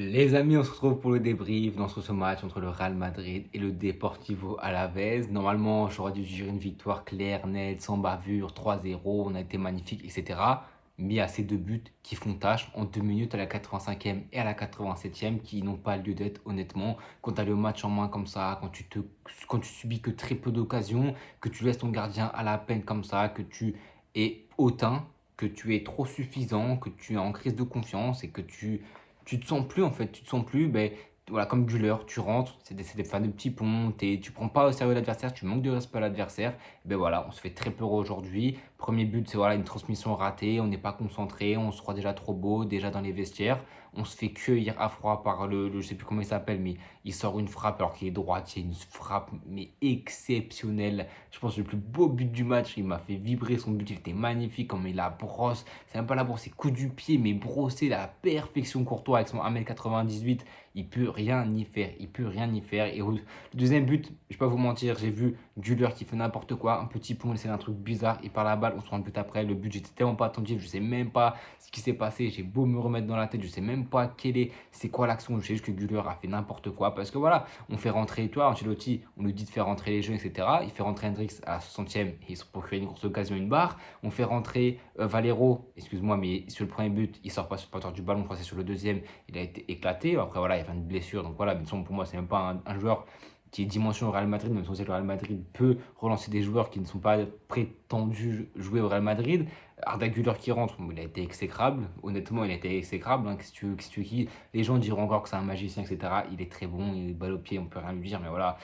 Les amis, on se retrouve pour le débrief dans ce match entre le Real Madrid et le Deportivo Alavés. Normalement, j'aurais dû gérer une victoire claire, nette, sans bavure, 3-0, on a été magnifique, etc. Mais il y a ces deux buts qui font tâche en 2 minutes à la 85e et à la 87e qui n'ont pas lieu d'être, honnêtement. Quand tu as le match en main comme ça, quand tu subis que très peu d'occasions, que tu laisses ton gardien à la peine comme ça, que tu es hautain, que tu es trop suffisant, que tu es en crise de confiance et que tu te sens plus en fait, tu te sens plus, ben, voilà, comme Güler, tu rentres, c'est des fins de petits ponts, tu prends pas au sérieux l'adversaire, tu manques de respect à l'adversaire. Ben voilà, on se fait très peur aujourd'hui. Premier but, c'est voilà, une transmission ratée, on n'est pas concentré, on se croit déjà trop beau, déjà dans les vestiaires. On se fait cueillir à froid par je sais plus comment il s'appelle, mais il sort une frappe alors qu'il est droitier, une frappe mais exceptionnelle. Je pense le plus beau but du match, il m'a fait vibrer son but, il était magnifique, comme il la brosse. C'est même pas la brosse, c'est coup du pied, mais brossé à la perfection. Courtois avec son 1,98 m, il peut rien y faire. Il peut rien y faire. Et le deuxième but, je vais pas vous mentir, j'ai vu Güler qui fait n'importe quoi, un petit pont, c'est un truc bizarre, il part la balle, on se rend un but après. Le but, j'étais tellement pas attentif, je sais même pas ce qui s'est passé. J'ai beau me remettre dans la tête, je sais même pas c'est quoi l'action. Je sais juste que Güler a fait n'importe quoi parce que voilà, on fait rentrer, toi, Ancelotti, on nous dit de faire rentrer les jeunes, etc. Il fait rentrer Hendrix à la 60e et il se procure une grosse occasion, une barre. On fait rentrer Valero, excuse-moi, mais sur le premier but, il sort pas sur le porteur du ballon. Je crois que c'est sur le deuxième, il a été éclaté. Après, voilà, il y a une blessure. Donc voilà, mais pour moi, c'est même pas un joueur qui est dimension au Real Madrid, même si on sait que le Real Madrid peut relancer des joueurs qui ne sont pas prétendus jouer au Real Madrid. Arda Güler qui rentre, bon, il a été exécrable. Honnêtement, il a été exécrable. Hein. Qu'est-ce que tu veux qui Les gens diront encore que c'est un magicien, etc. Il est très bon, il est balle au pied, on peut rien lui dire, mais voilà.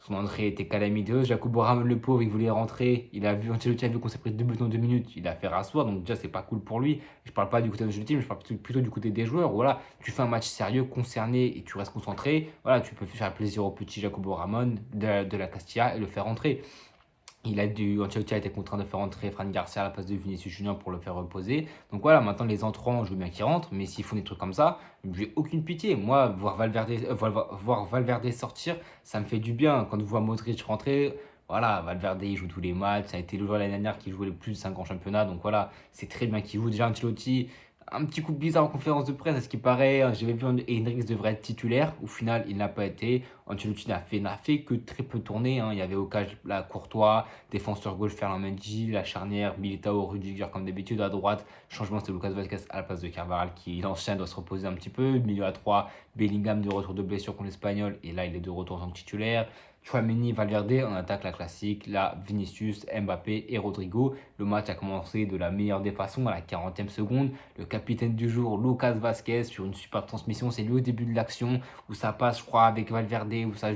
Son entrée était calamiteuse. Jacobo Ramen, le pauvre, il voulait rentrer. Ancelotti a vu qu'on s'est pris 2 buts en 2 minutes. Il a fait rasseoir, donc déjà, c'est pas cool pour lui. Je parle pas du côté de Ancelotti, mais je parle plutôt du côté des joueurs. Voilà, tu fais un match sérieux, concerné et tu restes concentré. Voilà, tu peux faire plaisir au petit Jacobo Ramon de la Castilla et le faire rentrer. Ancelotti a été contraint de faire entrer Fran Garcia à la place de Vinicius Junior pour le faire reposer. Donc voilà, maintenant les entrants, je veux bien qu'ils rentrent, mais s'ils font des trucs comme ça, j'ai aucune pitié. Moi, voir Valverde sortir, ça me fait du bien. Quand je vois Modric rentrer, voilà, Valverde il joue tous les matchs, ça a été le joueur l'année dernière qui jouait le plus de 5 ans en championnat, donc voilà, c'est très bien qu'il joue. Déjà Ancelotti, un petit coup bizarre en conférence de presse, à ce qui paraît. J'avais vu Hendrix devrait être titulaire. Au final, il n'a pas été. Ancelotti n'a fait que très peu tourner. Hein. Il y avait Ocage, la Courtois, défenseur gauche Ferland Mendy, la charnière Militao, Rudiger comme d'habitude. À droite, changement, c'était Lucas Vazquez à la place de Carvajal qui, l'ancien, doit se reposer un petit peu. Milieu à 3, Bellingham de retour de blessure contre l'Espagnol. Et là, il est de retour en tant que titulaire. Chouameni, Valverde, on attaque la classique, là Vinicius, Mbappé et Rodrigo. Le match a commencé de la meilleure des façons à la 40e seconde. Le capitaine du jour, Lucas Vazquez, sur une superbe transmission, c'est lui au début de l'action où ça passe, je crois, avec Valverde, où ça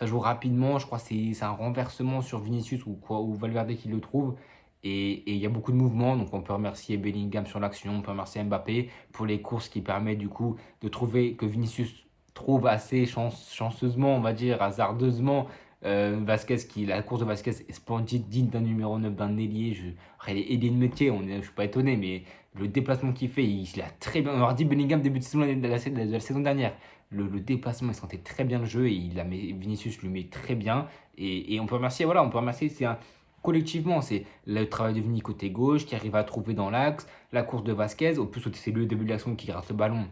joue rapidement. Je crois que c'est un renversement sur Vinicius ou Valverde qui le trouve. Et il y a beaucoup de mouvements, donc on peut remercier Bellingham sur l'action, on peut remercier Mbappé pour les courses qui permettent du coup de trouver que Vinicius trouve assez chanceusement, on va dire, hasardeusement, Vasquez, la course de Vasquez est splendide, digne d'un numéro 9 d'un ailier. Après, les ailiers de métier, je ne suis pas étonné, mais le déplacement qu'il fait, il a très bien. On aurait dit Bellingham début de saison de la saison dernière. Le déplacement, il sentait très bien le jeu et Vinicius le met très bien. Et on peut remercier, voilà, on peut remercier, collectivement, c'est le travail de Vini côté gauche qui arrive à trouver dans l'axe, la course de Vasquez, au plus c'est le début de l'action qui rate le ballon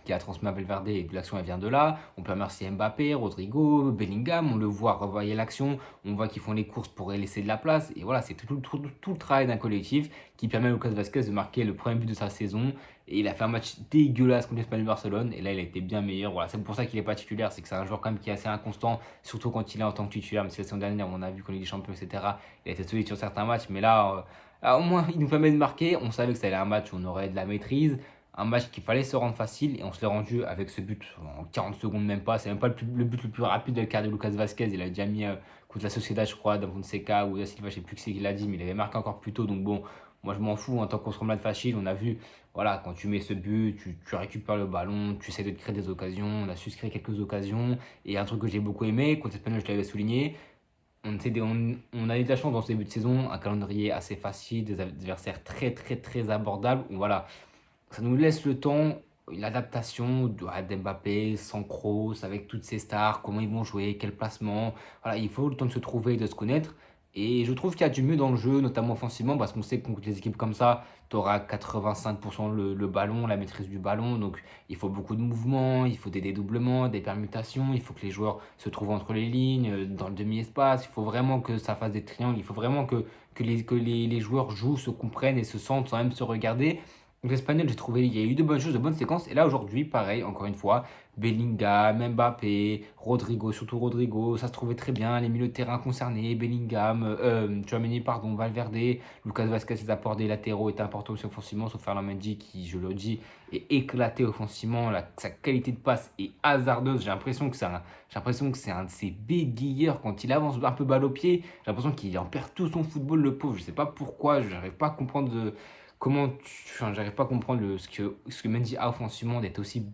qui a transmis à Valverde et l'action elle vient de là. On peut remercier Mbappé, Rodrigo, Bellingham, on le voit revoyer l'action, on voit qu'ils font les courses pour laisser de la place. Et voilà, c'est tout le travail d'un collectif qui permet à Lucas Vazquez de marquer le premier but de sa saison. Et il a fait un match dégueulasse contre l'Espagnol Barcelone. Et là, il a été bien meilleur. Voilà, c'est pour ça qu'il n'est pas titulaire. C'est que c'est un joueur quand même qui est assez inconstant, surtout quand il est en tant que titulaire. Mais c'est la saison dernière, on a vu qu'on est des champions, etc. Il a été solide sur certains matchs. Mais là, au moins, il nous permet de marquer. On savait que ça allait un match où on aurait de la maîtrise, un match qu'il fallait se rendre facile et on se l'est rendu avec ce but en 40 secondes même pas. C'est même pas le but le plus rapide de la carrière de Lucas Vazquez. Il a déjà mis contre la Sociedad, je crois, dans Fonseca ou Da Silva, je sais plus qui c'est qui l'a dit, mais il avait marqué encore plus tôt. Donc bon, moi je m'en fous. En tant qu'on se remet facile, on a vu, voilà, quand tu mets ce but, tu récupères le ballon, tu essaies de te créer des occasions. On a su se créer quelques occasions. Et un truc que j'ai beaucoup aimé, contre l'Espagnol, je l'avais souligné, on a eu de la chance dans ce début de saison, un calendrier assez facile, des adversaires très très très abordables. Voilà, ça nous laisse le temps, l'adaptation d'Mbappé, sans Kroos, avec toutes ces stars, comment ils vont jouer, quel placement. Voilà, il faut le temps de se trouver et de se connaître. Et je trouve qu'il y a du mieux dans le jeu, notamment offensivement, parce qu'on sait que contre les équipes comme ça, tu auras 85% le ballon, la maîtrise du ballon. Donc, il faut beaucoup de mouvements, il faut des dédoublements, des permutations. Il faut que les joueurs se trouvent entre les lignes, dans le demi-espace. Il faut vraiment que ça fasse des triangles. Il faut vraiment que les joueurs jouent, se comprennent et se sentent sans même se regarder. Donc, l'Espagnol, j'ai trouvé, il y a eu de bonnes choses, de bonnes séquences. Et là, aujourd'hui, pareil, encore une fois, Bellingham, Mbappé, Rodrigo, surtout Rodrigo, ça se trouvait très bien. Les milieux de terrain concernés, Bellingham, Tchouaméni, pardon, Valverde, Lucas Vazquez, les apports des latéraux étaient importants aussi offensivement, sauf Ferland Mendy qui, je le dis, est éclaté offensivement. Sa qualité de passe est hasardeuse. J'ai l'impression que c'est un de ses bégayeurs quand il avance un peu balle au pied. J'ai l'impression qu'il en perd tout son football, le pauvre. Je sais pas pourquoi, je n'arrive pas à comprendre enfin, j'arrive pas à comprendre ce que Mendy a offensivement d'être aussi.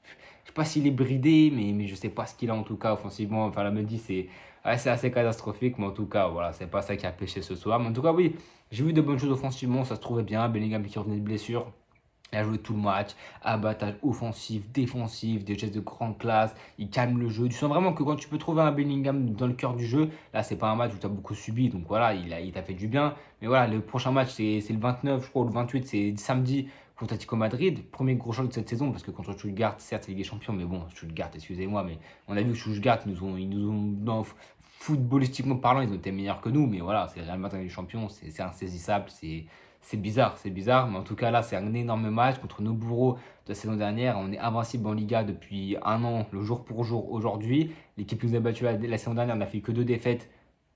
Je sais pas s'il est bridé, mais je sais pas ce qu'il a en tout cas offensivement. Enfin, la Mendy, c'est assez catastrophique, mais en tout cas, voilà, c'est pas ça qui a pêché ce soir. Mais en tout cas, oui, j'ai vu de bonnes choses offensivement, ça se trouvait bien. Bellingham qui revenait de blessure. Il a joué tout le match, abattage offensif, défensif, des gestes de grande classe, il calme le jeu. Tu sens vraiment que quand tu peux trouver un Bellingham dans le cœur du jeu, là c'est pas un match où tu as beaucoup subi, donc voilà, il t'a fait du bien. Mais voilà, le prochain match c'est le 29, je crois, ou le 28, c'est samedi contre Atlético Madrid. Premier gros choc de cette saison, parce que contre Stuttgart, certes c'est Ligue des Champions, mais bon, Stuttgart, excusez-moi, mais on a vu que Stuttgart, ils nous ont non, footballistiquement parlant, ils ont été meilleurs que nous, mais voilà, c'est le Real Madrid des champions, c'est insaisissable, c'est bizarre, mais en tout cas là, c'est un énorme match contre nos bourreaux de la saison dernière. On est invincible en Liga depuis un an, le jour pour jour aujourd'hui. L'équipe qui nous a battu la saison dernière n'a fait que deux défaites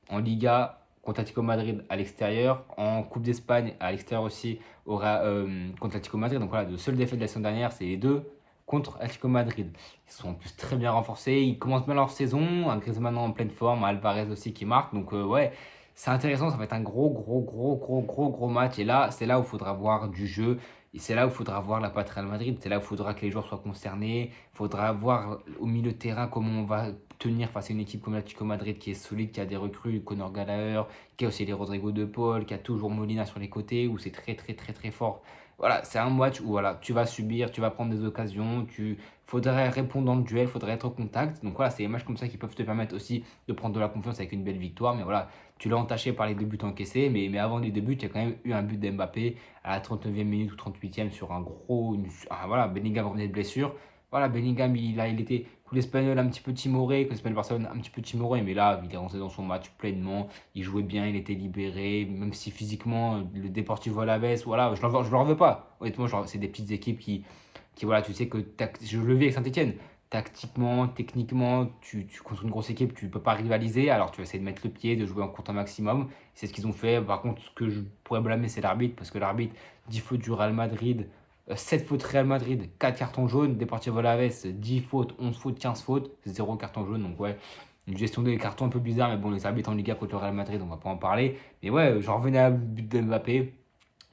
en Liga contre Atlético Madrid à l'extérieur, en Coupe d'Espagne à l'extérieur aussi contre Atlético Madrid. Donc voilà, de seules défaites de la saison dernière, c'est les deux contre Atlético Madrid. Ils sont en plus très bien renforcés, ils commencent bien leur saison, un Griezmann en pleine forme, Alvarez aussi qui marque. Donc ouais, c'est intéressant, ça va être un gros match. Et là, c'est là où il faudra voir du jeu. Et c'est là où il faudra voir la patte Real Madrid. C'est là où il faudra que les joueurs soient concernés. Il faudra voir au milieu de terrain comment on va tenir face à une équipe comme l'Atlético Madrid qui est solide, qui a des recrues, Conor Gallagher, qui a aussi les Rodrigo de Paul, qui a toujours Molina sur les côtés, où c'est très fort. Voilà, c'est un match où voilà, tu vas subir, tu vas prendre des occasions, tu faudrait répondre dans le duel, faudrait être au contact. Donc voilà, c'est des matchs comme ça qui peuvent te permettre aussi de prendre de la confiance avec une belle victoire. Mais voilà, tu l'as entaché par les deux buts encaissés, mais avant les deux buts, il y a quand même eu un but d'Mbappé à la 39e minute ou 38e sur voilà, Bellingham revenait de blessure. Voilà, Bellingham, il était coup l'Espagnol un petit peu timoré, coup l'Espagnol Barcelone un petit peu timoré, mais là, il est rentré dans son match pleinement. Il jouait bien, il était libéré, même si physiquement, le Deportivo Alavés, voilà, je leur veux pas. Honnêtement, c'est des petites équipes voilà, tu sais que je le vis avec Saint-Etienne. Tactiquement, techniquement, contre une grosse équipe, tu ne peux pas rivaliser. Alors tu vas essayer de mettre le pied, de jouer en contre un maximum. C'est ce qu'ils ont fait. Par contre, ce que je pourrais blâmer, c'est l'arbitre. Parce que l'arbitre, 10 fautes du Real Madrid, 7 fautes Real Madrid, 4 cartons jaunes. Deportivo Alavés, 10 fautes, 11 fautes, 15 fautes, 0 carton jaune. Donc ouais, une gestion des cartons un peu bizarre. Mais bon, les arbitres en Liga contre le Real Madrid, on va pas en parler. Mais ouais, j'en revenais à but de Mbappé.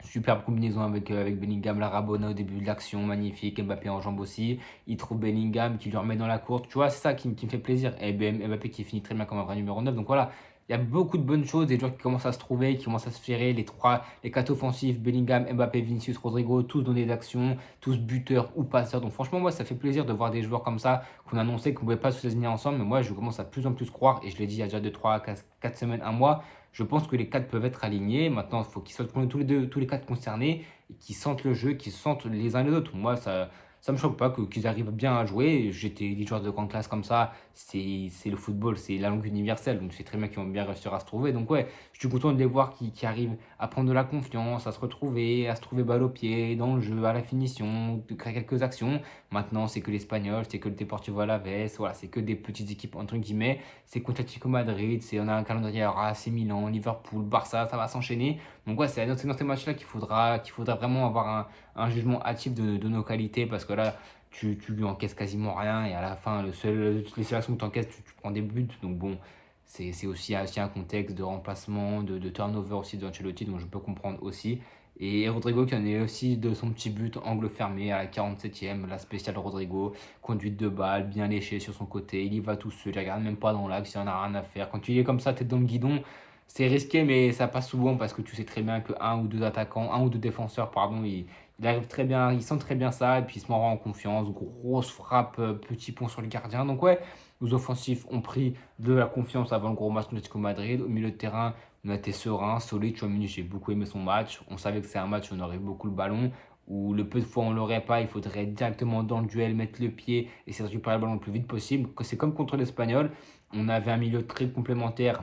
Superbe combinaison avec Bellingham, la Rabona au début de l'action, magnifique. Mbappé en jambe aussi. Il trouve Bellingham qui lui remet dans la course. Tu vois, c'est ça qui me fait plaisir. Et Mbappé qui finit très bien comme un vrai numéro 9. Donc voilà, il y a beaucoup de bonnes choses. Des joueurs qui commencent à se trouver, qui commencent à se ferrer. Les quatre offensifs, Bellingham, Mbappé, Vinicius, Rodrigo, tous dans des actions, tous buteurs ou passeurs. Donc franchement, moi, ça fait plaisir de voir des joueurs comme ça qu'on annonçait qu'on ne pouvait pas se aligner ensemble. Mais moi, je commence à plus en plus croire, et je l'ai dit il y a déjà 2, 3, 4 semaines, un mois. Je pense que les quatre peuvent être alignés. Maintenant, il faut qu'ils soient tous les quatre concernés, et qu'ils sentent le jeu, qu'ils sentent les uns les autres. Moi, ça me choque pas qu'ils arrivent bien à jouer. J'étais des joueurs de grande classe comme ça. C'est le football, c'est la langue universelle. Donc, c'est très bien qu'ils vont bien réussir à se trouver. Donc, ouais, je suis content de les voir qui arrivent à prendre de la confiance, à se trouver balle au pied, dans le jeu, à la finition, de créer quelques actions. Maintenant, c'est que l'Espagnol, c'est que le Deportivo Alavés. Voilà, c'est que des petites équipes, entre guillemets. C'est contre Atlético Madrid, on a un calendrier à AC Milan, Liverpool, Barça, ça va s'enchaîner. Donc ouais, c'est dans ces matchs-là qu'il faudra vraiment avoir un jugement hâtif de nos qualités, parce que là, tu lui encaisses quasiment rien, et à la fin, les seules actions que tu encaisses, tu prends des buts. Donc bon, c'est aussi un contexte de remplacement, de turnover aussi de Ancelotti, donc je peux comprendre aussi. Et Rodrigo qui en est aussi de son petit but, angle fermé à la 47e, la spéciale Rodrigo, conduite de balle, bien léché sur son côté, il y va tout seul, il regarde même pas dans l'axe, il en a rien à faire. Quand tu es comme ça, tête dans le guidon, c'est risqué, mais ça passe souvent parce que tu sais très bien que un ou deux défenseurs, pardon, il arrive très bien, il sent très bien ça, et puis il se met en confiance, grosse frappe, petit pont sur le gardien. Donc ouais, nos offensifs ont pris de la confiance avant le gros match de l'Atlético Madrid. Au milieu de terrain, On a été serein, solide. Tchouaméni, j'ai beaucoup aimé son match. On savait que c'est un match où on aurait beaucoup le ballon, où le peu de fois on l'aurait pas, il faudrait être directement dans le duel, mettre le pied, et essayer de récupérer le ballon le plus vite possible. C'est comme contre l'Espagnol. On avait un milieu très complémentaire.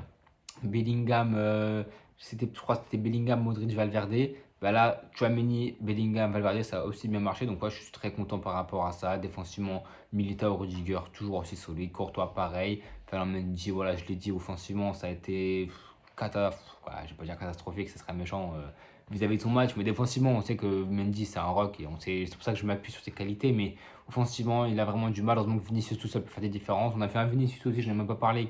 Bellingham, je crois que c'était Bellingham, Modric, Valverde. Bah là, Tchouaméni, Bellingham, Valverde, ça a aussi bien marché. Donc, ouais, je suis très content par rapport à ça. Défensivement, Militao, Rudiger, toujours aussi solide. Courtois, pareil. Ferland Mendy, voilà, je l'ai dit, offensivement, ça a été je vais pas dire catastrophique, ce serait méchant vis-à-vis de son match. Mais défensivement, on sait que Mendy, c'est un rock. Et c'est pour ça que je m'appuie sur ses qualités. Mais offensivement, il a vraiment du mal. Heureusement que Vinicius, tout ça peut faire des différences. On a fait un Vinicius aussi, je n'ai même pas parlé,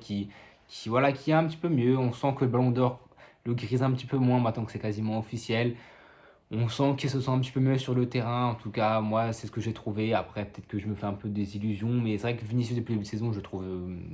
voilà, qui est un petit peu mieux. On sent que le ballon d'or le grise un petit peu moins maintenant que c'est quasiment officiel. On sent qu'il se sent un petit peu mieux sur le terrain. En tout cas, moi, c'est ce que j'ai trouvé. Après, peut-être que je me fais un peu des illusions. Mais c'est vrai que Vinicius, depuis le début de saison, je le trouve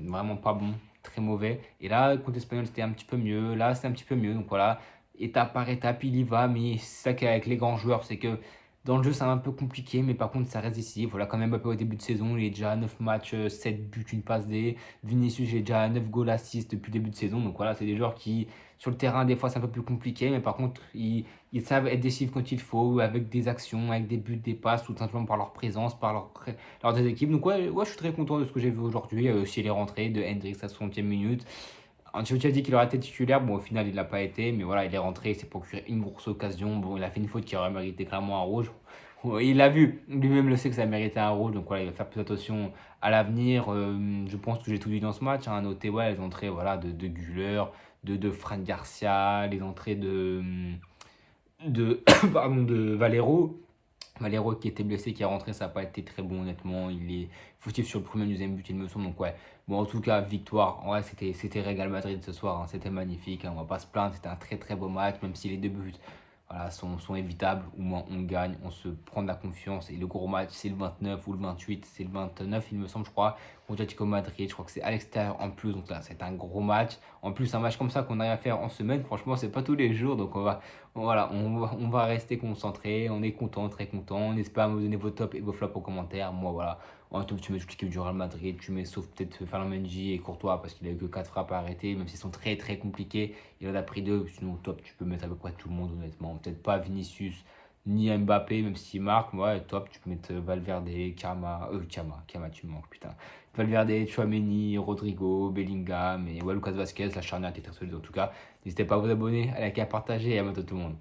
vraiment pas bon. Très mauvais. Et là, contre l'Espagnol, c'était un petit peu mieux. Là, c'était un petit peu mieux. Donc voilà, étape par étape, il y va. Mais c'est ça qu'avec les grands joueurs, c'est que dans le jeu, c'est un peu compliqué. Mais par contre, ça reste ici. Voilà, quand même, un peu au début de saison, il est déjà à 9 matchs, 7 buts, une passe D. Vinicius, il est déjà à 9 goals assists depuis le début de saison. Donc voilà, c'est des joueurs qui, sur le terrain, des fois, c'est un peu plus compliqué. Mais par contre, ils savent être décisifs quand il faut, avec des actions, avec des buts, des passes, tout simplement par leur présence, par leur des équipes. Donc ouais, je suis très content de ce que j'ai vu aujourd'hui. Si il est rentré de Hendrix à 60e minute. Ancelotti a dit qu'il aurait été titulaire. Bon, au final, il l'a pas été. Mais voilà, il est rentré, il s'est procuré une grosse occasion. Bon, il a fait une faute qui aurait mérité clairement un rouge. Il l'a vu, lui-même le sait que ça méritait un rouge. Donc voilà, il va faire plus attention à l'avenir. Je pense que j'ai tout dit dans ce match. À noter ouais, les entrées voilà, de Güler, de Fran Garcia, les entrées de, pardon, de Valero. Valero qui était blessé, qui est rentré, ça n'a pas été très bon honnêtement. Il est fautif sur le premier et le deuxième but, il me semble. Donc ouais, bon en tout cas, victoire. Ouais, c'était Real Madrid ce soir, hein. C'était magnifique, hein. On va pas se plaindre, c'était un très très beau match, même si les deux buts voilà, sont évitables. Au moins on gagne, on se prend de la confiance. Et le gros match, c'est le 29 ou le 28, c'est le 29 il me semble, je crois, contre Atlético Madrid. Je crois que c'est à l'extérieur en plus, donc là c'est un gros match. En plus, un match comme ça qu'on arrive à faire en semaine, franchement, c'est pas tous les jours. Donc on va rester concentré, on est content, très content. N'hésitez pas à me donner vos tops et vos flops en commentaire. Moi, voilà, en top, tu mets toute l'équipe du Real Madrid, tu mets sauf peut-être Ferland Mendy et Courtois parce qu'il a eu que 4 frappes à arrêter, même s'ils sont très très compliqués. Il en a pris 2, sinon top, tu peux mettre à peu près tout le monde, honnêtement. Peut-être pas Vinicius ni Mbappé, même s'il marque. Moi, top, tu peux mettre Valverde, Kama, tu me manques, putain. Valverde, Tchouaméni, Rodrigo, Bellingham et ouais, Lucas Vasquez. La charnière était très solide en tout cas. N'hésitez pas à vous abonner, à liker, à partager et à bientôt tout le monde.